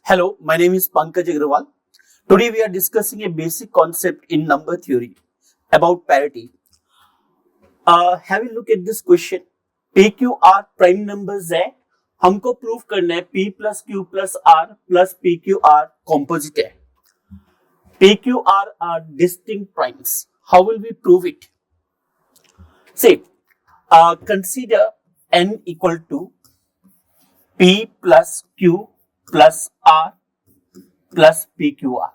Hello, my name is Pankaj Agrawal. Today we are discussing a basic concept in number theory about parity. Have a look at this question. PQR prime numbers है, हमको prove करना है P plus Q plus R plus PQR composite है. PQR are distinct primes. How will we prove it? Say, consider N equal to P plus Q plus R plus PQR.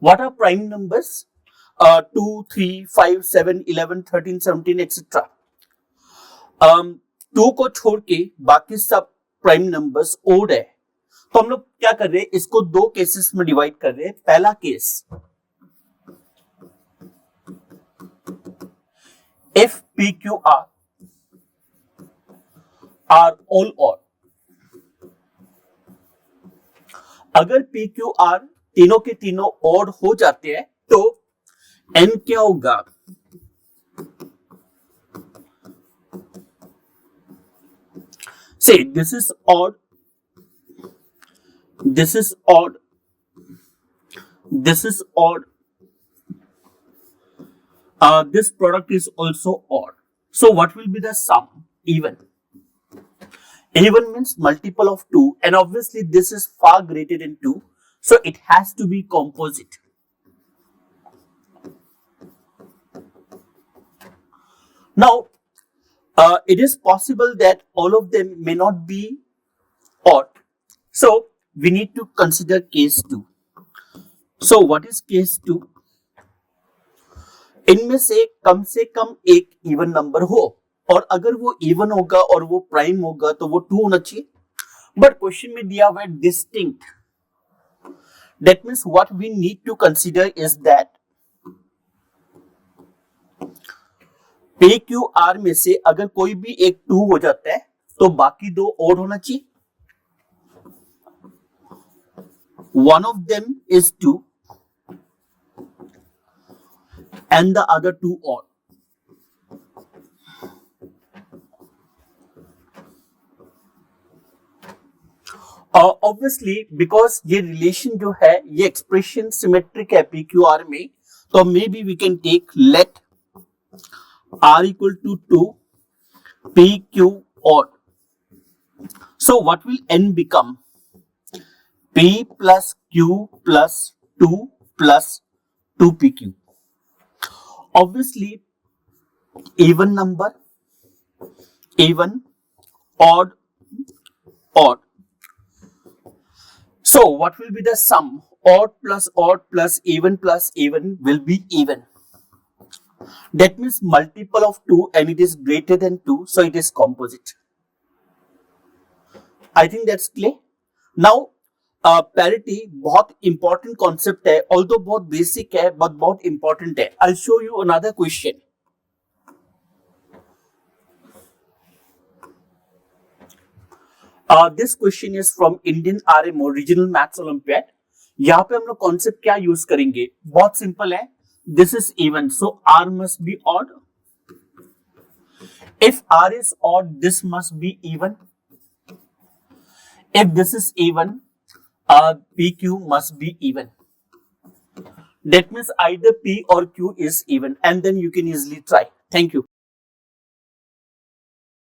What are prime numbers? 2, 3, 5, 7, 11, 13, 17, etc. 2 को छोड़ के बाकी सब prime numbers odd है. तो हम लोग क्या कर रहे हैं, इसको दो केसेस में डिवाइड कर रहे हैं. पहला case, if PQR are all odd. अगर PQR तीनों के तीनों ऑड हो जाते हैं तो N क्या होगा? Say this is odd, this is odd, this is odd. This product is also odd. So what will be the sum? Even. Even means multiple of 2, and obviously this is far greater than 2, so it has to be composite. Now, it is possible that all of them may not be odd, so we need to consider case 2. So what is case 2? इनमें से कम एक even number हो, और अगर वो even होगा और वो प्राइम होगा तो वो 2 होना चाहिए. बट क्वेश्चन में दिया हुआ है distinct. That means what we need to consider is that PQR में से अगर कोई भी एक 2 हो जाता है तो बाकी दो ऑड होना चाहिए. One of them is 2 and the other 2 odd. Obviously because ये रिलेशन जो है, ये एक्सप्रेशन सिमेट्रिक है PQR में, तो maybe we can take let R equal to 2 PQ odd. So what will N become? P plus Q plus 2 plus 2 PQ. Obviously, even number, even, odd, odd. So, what will be the sum? Odd plus even will be even. That means multiple of 2 and it is greater than 2, so it is composite. I think that's clear. Now, parity बहुत important concept है, although बहुत basic है but बहुत important है. I show you another question. This question is from Indian RMO regional maths olympiad. यहाँ पे हम लोग कॉन्सेप्ट क्या यूज करेंगे? बहुत सिंपल है. This is even, so R must be odd. If R is odd, this must be even. If this is even, PQ must be even. That means either P or Q is even, and then you can easily try. Thank you.